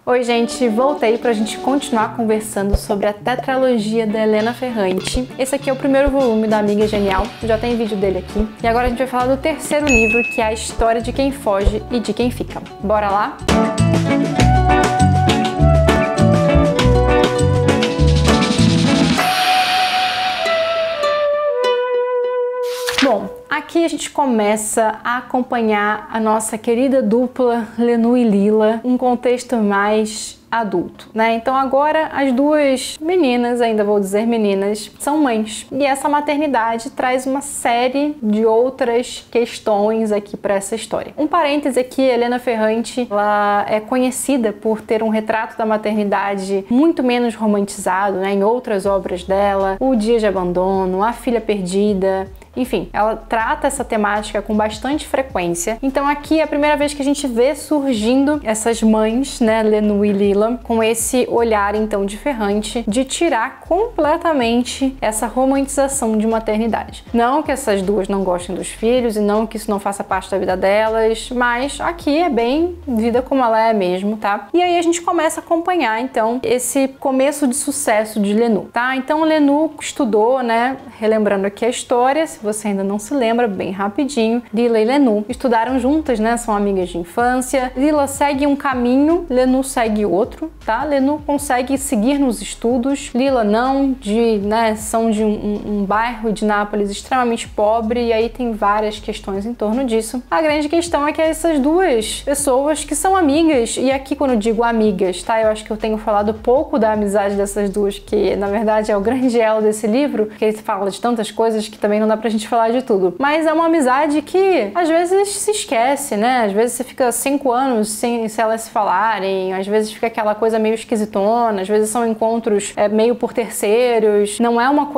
Oi gente, voltei pra gente continuar conversando sobre a tetralogia da Helena Ferrante. Esse aqui é o primeiro volume da Amiga Genial, já tem vídeo dele aqui. E agora a gente vai falar do terceiro livro, que é a história de quem foge e de quem fica. Bora lá? Bom, aqui a gente começa a acompanhar a nossa querida dupla Lenu e Lila, um contexto mais adulto, né? Então agora as duas meninas, ainda vou dizer meninas, são mães. E essa maternidade traz uma série de outras questões aqui para essa história. Um parêntese aqui, Helena Ferrante, ela é conhecida por ter um retrato da maternidade muito menos romantizado, né? Em outras obras dela, O Dia de Abandono, A Filha Perdida. Enfim, ela trata essa temática com bastante frequência. Então aqui é a primeira vez que a gente vê surgindo essas mães, né, Lenu e Lila, com esse olhar então de Ferrante de tirar completamente essa romantização de maternidade. Não que essas duas não gostem dos filhos e não que isso não faça parte da vida delas, mas aqui é bem vida como ela é mesmo, tá? E aí a gente começa a acompanhar então esse começo de sucesso de Lenu, tá? Então Lenu estudou, né, relembrando aqui a história, se você ainda não se lembra, bem rapidinho, Lila e Lenu estudaram juntas, né? São amigas de infância. Lila segue um caminho, Lenu segue outro, tá? Lenu consegue seguir nos estudos, Lila não, são de um bairro de Nápoles extremamente pobre, e aí tem várias questões em torno disso. A grande questão é que essas duas pessoas que são amigas, e aqui quando eu digo amigas, tá? Eu acho que eu tenho falado pouco da amizade dessas duas, que na verdade é o grande elo desse livro, porque ele fala de tantas coisas que também não dá pra gente falar de tudo. Mas é uma amizade que às vezes se esquece, né? Às vezes você fica 5 anos sem elas se falarem, às vezes fica aquela coisa meio esquisitona, às vezes são encontros meio por terceiros. Não é uma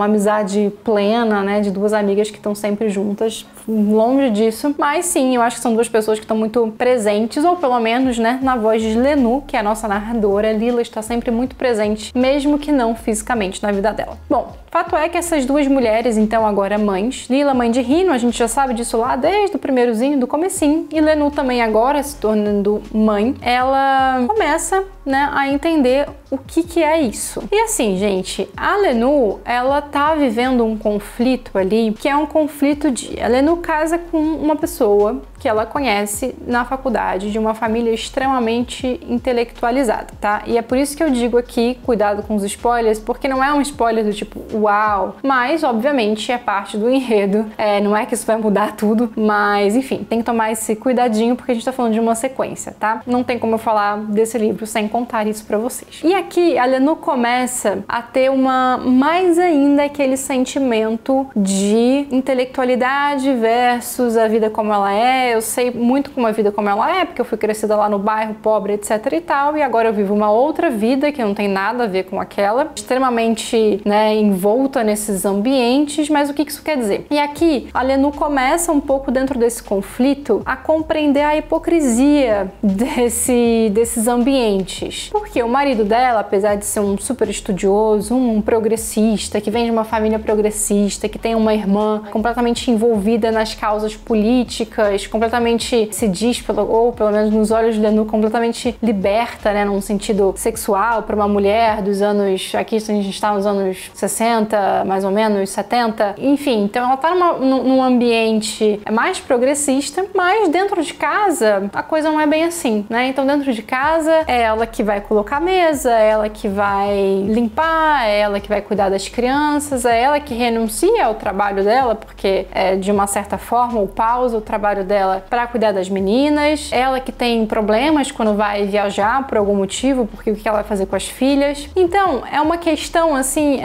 amizade plena, né? De duas amigas que estão sempre juntas, longe disso. Mas sim, eu acho que são duas pessoas que estão muito presentes, ou pelo menos, né, na voz de Lenu, que é a nossa narradora. Lila está sempre muito presente, mesmo que não fisicamente na vida dela. Bom, fato é que essas duas mulheres, então, agora mães, Lila, mãe de Rino, a gente já sabe disso lá desde o primeirozinho, do comecinho, e Lenu também agora se tornando mãe, ela começa, né, a entender o que é isso. E assim, gente, a Lenu, ela tá vivendo um conflito ali, que é um conflito a Lenu casa com uma pessoa que ela conhece na faculdade, de uma família extremamente intelectualizada, tá? E é por isso que eu digo aqui, cuidado com os spoilers, porque não é um spoiler do tipo, uau, mas, obviamente, é parte do enredo, não é que isso vai mudar tudo, mas, enfim, tem que tomar esse cuidadinho, porque a gente tá falando de uma sequência, tá? Não tem como eu falar desse livro sem contar isso pra vocês. E aqui, a Lenu começa a ter mais ainda aquele sentimento de intelectualidade versus a vida como ela é. Eu sei muito como a vida como ela é, porque eu fui crescida lá no bairro pobre, etc e tal, e agora eu vivo uma outra vida que não tem nada a ver com aquela, extremamente, né, envolta nesses ambientes, mas o que isso quer dizer? E aqui, a Lenu começa um pouco dentro desse conflito a compreender a hipocrisia desses ambientes. Porque o marido dela, apesar de ser um super estudioso, um progressista, que vem de uma família progressista, que tem uma irmã completamente envolvida nas causas políticas, completamente se diz, ou pelo menos nos olhos de Lenu, completamente liberta, né, num sentido sexual para uma mulher dos anos, aqui a gente está nos anos 60, mais ou menos, 70, enfim, então ela tá num ambiente mais progressista, mas dentro de casa a coisa não é bem assim, né? Então dentro de casa é ela que vai colocar a mesa, é ela que vai limpar, é ela que vai cuidar das crianças, é ela que renuncia ao trabalho dela, porque de uma certa forma ou pausa o trabalho dela para cuidar das meninas, ela que tem problemas quando vai viajar por algum motivo, porque o que ela vai fazer com as filhas. Então é uma questão assim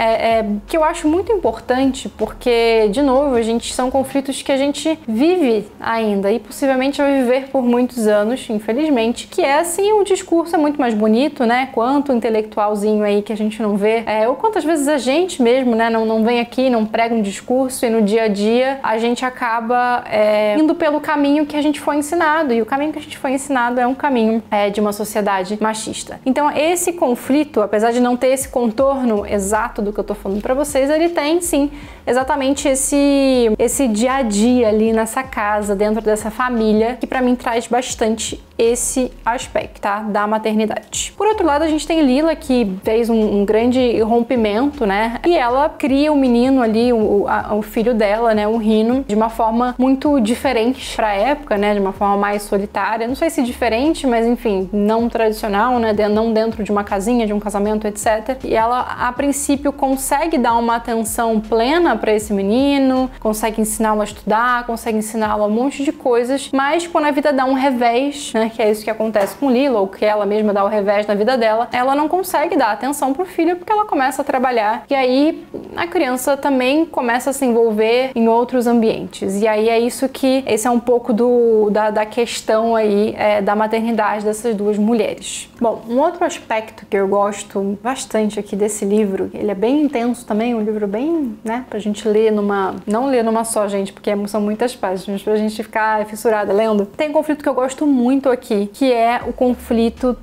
que eu acho muito importante, porque de novo são conflitos que a gente vive ainda e possivelmente vai viver por muitos anos, infelizmente, que é assim, o discurso é muito mais bonito, né, quanto intelectualzinho aí que a gente não vê, ou quantas vezes a gente mesmo, né, não vem aqui, não prega um discurso e no dia a dia a gente acaba indo pelo caminho que a gente foi ensinado, e o caminho que a gente foi ensinado é um caminho de uma sociedade machista. Então esse conflito, apesar de não ter esse contorno exato do que eu tô falando pra vocês, ele tem sim exatamente esse dia a dia ali nessa casa, dentro dessa família, que pra mim traz bastante esse aspecto, tá? Da maternidade. Por outro lado, a gente tem Lila, que fez um grande rompimento, né? E ela cria o menino ali, o filho dela, né? O Rino, de uma forma muito diferente pra época, né? De uma forma mais solitária. Não sei se diferente, mas enfim, não tradicional, né? Não dentro de uma casinha, de um casamento, etc. E ela, a princípio, consegue dar uma atenção plena pra esse menino, consegue ensiná-lo a estudar, consegue ensiná-lo a um monte de coisas, mas quando a vida dá um revés, né? Que é isso que acontece com Lila, ou que ela mesma dá o revés na vida dela, ela não consegue dar atenção pro filho porque ela começa a trabalhar. E aí a criança também começa a se envolver em outros ambientes. E aí é isso que, esse é um pouco da questão aí da maternidade dessas duas mulheres. Bom, um outro aspecto que eu gosto bastante aqui desse livro, ele é bem intenso também, um livro bem, né, pra gente ler não ler numa só, gente, porque são muitas páginas, pra gente ficar fissurada lendo. Tem um conflito que eu gosto muito aqui, que é o conflito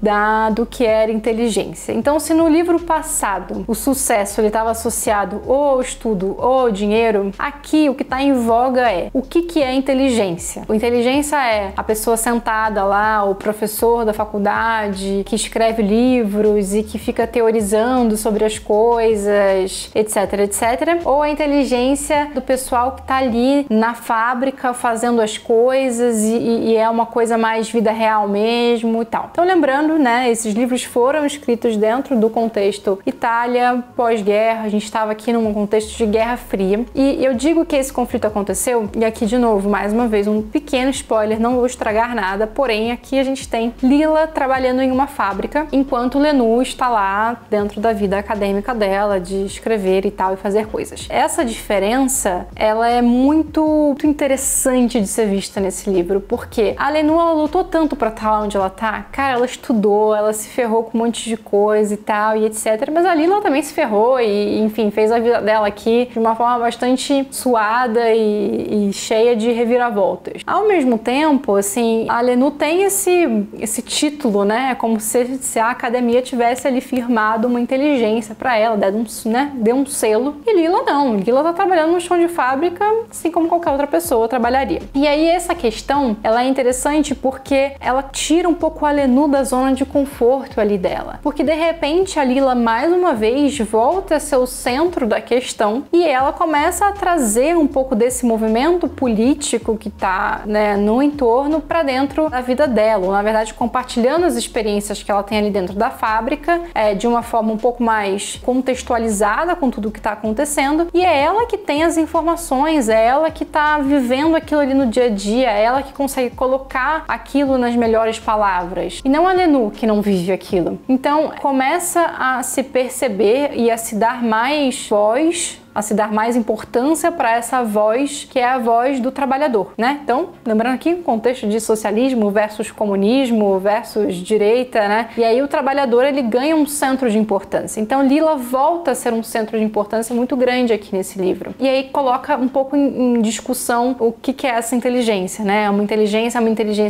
do que era inteligência. Então, se no livro passado o sucesso ele estava associado ou ao estudo ou ao dinheiro, aqui o que está em voga é o que é inteligência. O inteligência é a pessoa sentada lá, o professor da faculdade que escreve livros e que fica teorizando sobre as coisas, etc, etc. Ou a inteligência do pessoal que está ali na fábrica fazendo as coisas e é uma coisa mais vida real mesmo e tal. Então, lembrando, né, esses livros foram escritos dentro do contexto Itália, pós-guerra, a gente estava aqui num contexto de Guerra Fria. E eu digo que esse conflito aconteceu, e aqui de novo, mais uma vez, um pequeno spoiler, não vou estragar nada, porém aqui a gente tem Lila trabalhando em uma fábrica, enquanto Lenú está lá dentro da vida acadêmica dela, de escrever e tal, e fazer coisas. Essa diferença, ela é muito interessante de ser vista nesse livro, porque a Lenú, ela lutou tanto pra estar lá onde ela tá, cara, ela estudou, ela se ferrou com um monte de coisa e tal, e etc, mas a Lila também se ferrou e, enfim, fez a vida dela aqui de uma forma bastante suada e cheia de reviravoltas. Ao mesmo tempo, assim, a Lenú tem esse título, né, é como se a academia tivesse ali firmado uma inteligência pra ela, deu um selo, e Lila não, Lila tá trabalhando no chão de fábrica, assim como qualquer outra pessoa trabalharia. E aí essa questão, ela é interessante porque ela tira um pouco a Lenú da zona de conforto ali dela. Porque de repente a Lila mais uma vez volta a ser o centro da questão e ela começa a trazer um pouco desse movimento político que tá, né, no entorno para dentro da vida dela, ou na verdade compartilhando as experiências que ela tem ali dentro da fábrica, de uma forma um pouco mais contextualizada com tudo que tá acontecendo, e é ela que tem as informações, é ela que tá vivendo aquilo ali no dia a dia, é ela que consegue colocar aquilo nas melhores palavras, e não a Lenú que não vive aquilo. Então começa a se perceber e a se dar mais voz, a se dar mais importância para essa voz, que é a voz do trabalhador, né? Então, lembrando aqui, contexto de socialismo versus comunismo versus direita, né? E aí o trabalhador, ele ganha um centro de importância. Então, Lila volta a ser um centro de importância muito grande aqui nesse livro. E aí coloca um pouco em discussão o que é essa inteligência, né? Uma inteligência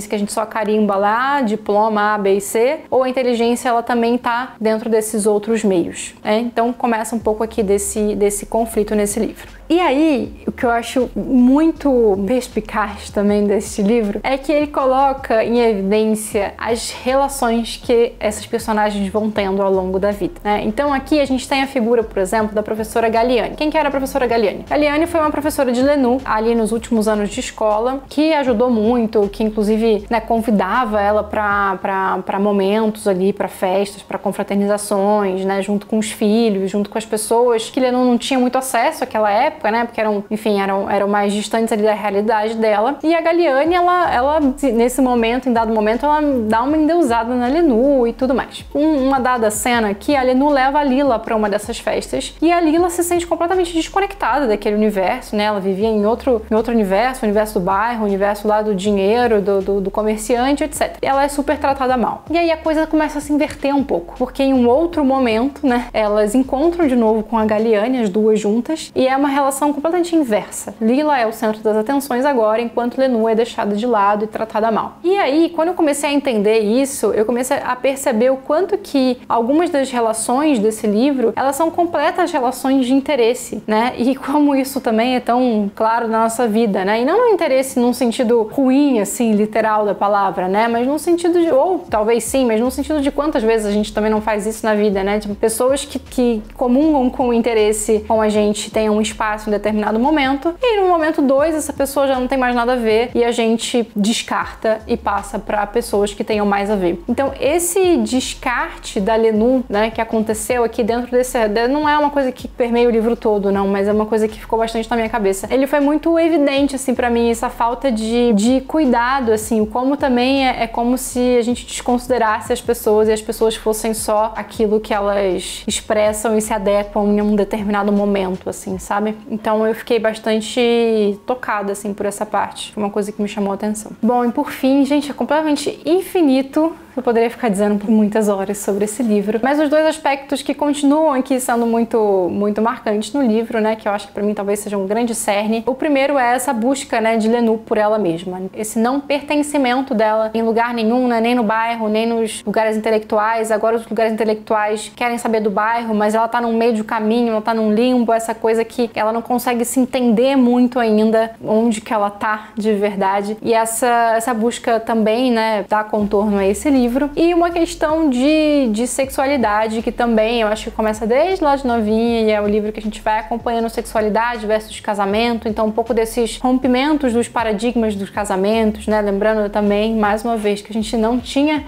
que a gente só carimba lá, diploma A, B e C, ou a inteligência, ela também tá dentro desses outros meios, né? Então, começa um pouco aqui desse conflito nesse livro. E aí, o que eu acho muito perspicaz também desse livro é que ele coloca em evidência as relações que essas personagens vão tendo ao longo da vida, né? Então aqui a gente tem a figura, por exemplo, da professora Galliani. Quem que era a professora Galliani? Galliani foi uma professora de Lenú ali nos últimos anos de escola, que ajudou muito, que inclusive, né, convidava ela para momentos ali, para festas, para confraternizações, né, junto com os filhos, junto com as pessoas que Lenú não tinha muito acesso àquela época, né? Porque eram mais distantes ali da realidade dela. E a Galliani, ela nesse momento, em dado momento, ela dá uma endeusada na Lenú e tudo mais. Uma dada cena que a Lenú leva a Lila para uma dessas festas e a Lila se sente completamente desconectada daquele universo, né? Ela vivia em outro universo, o universo do bairro, o universo lá do dinheiro, do comerciante, etc. E ela é super tratada mal. E aí a coisa começa a se inverter um pouco, porque em um outro momento, né? Elas encontram de novo com a Galliani, as duas juntas, juntas, e é uma relação completamente inversa. Lila é o centro das atenções agora, enquanto Lenore é deixada de lado e tratada mal. E aí, quando eu comecei a entender isso, eu comecei a perceber o quanto que algumas das relações desse livro, elas são completas relações de interesse, né? E como isso também é tão claro na nossa vida, né? E não no interesse num sentido ruim, assim, literal da palavra, né? Mas num sentido de, ou talvez sim, mas num sentido de quantas vezes a gente também não faz isso na vida, né? Tipo, pessoas que comungam com o interesse com a gente tenham um espaço em determinado momento, e no momento 2 essa pessoa já não tem mais nada a ver e a gente descarta e passa para pessoas que tenham mais a ver. Então esse descarte da Lenore, né, que aconteceu aqui dentro desse, não é uma coisa que permeia o livro todo, não, mas é uma coisa que ficou bastante na minha cabeça. Ele foi muito evidente, assim, para mim, essa falta de cuidado, assim, como também é como se a gente desconsiderasse as pessoas e as pessoas fossem só aquilo que elas expressam e se adequam em um determinado momento, assim, sabe? Então eu fiquei bastante tocada, assim, por essa parte. Foi uma coisa que me chamou a atenção. Bom, e por fim, gente, é completamente infinito. Eu poderia ficar dizendo por muitas horas sobre esse livro, mas os dois aspectos que continuam aqui sendo muito marcantes no livro, né, que eu acho que pra mim talvez seja um grande cerne. O primeiro é essa busca, né, de Lenore por ela mesma, esse não pertencimento dela em lugar nenhum, né, nem no bairro, nem nos lugares intelectuais. Agora os lugares intelectuais querem saber do bairro, mas ela tá no meio do caminho, ela tá num limbo, essa coisa que ela não consegue se entender muito ainda onde que ela tá de verdade. E essa busca também, né, dá contorno a esse livro. E uma questão de sexualidade, que também eu acho que começa desde lá de novinha, e é o livro que a gente vai acompanhando sexualidade versus casamento, então um pouco desses rompimentos dos paradigmas dos casamentos, né, lembrando também, mais uma vez, que a gente não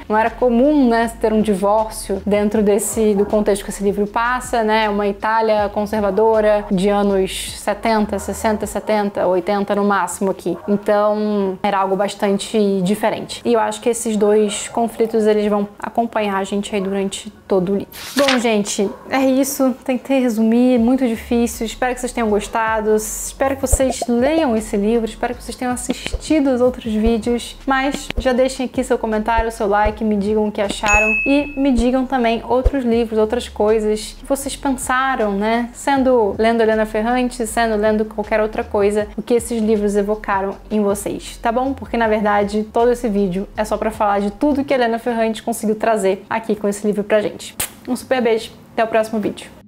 era comum, né, ter um divórcio dentro do contexto que esse livro passa, né, uma Itália conservadora de anos 70, 60, 70, 80 no máximo aqui, então era algo bastante diferente. E eu acho que esses dois conflitos eles vão acompanhar a gente aí durante todo o livro. Bom, gente, é isso. Tentei resumir, muito difícil. Espero que vocês tenham gostado. Espero que vocês leiam esse livro. Espero que vocês tenham assistido os outros vídeos. Mas já deixem aqui seu comentário, seu like, me digam o que acharam e me digam também outros livros, outras coisas que vocês pensaram, né? Lendo Helena Ferrante, lendo qualquer outra coisa, o que esses livros evocaram em vocês, tá bom? Porque na verdade todo esse vídeo é só pra falar de tudo que a Helena Ferrante conseguiu trazer aqui com esse livro pra gente. Um super beijo, até o próximo vídeo.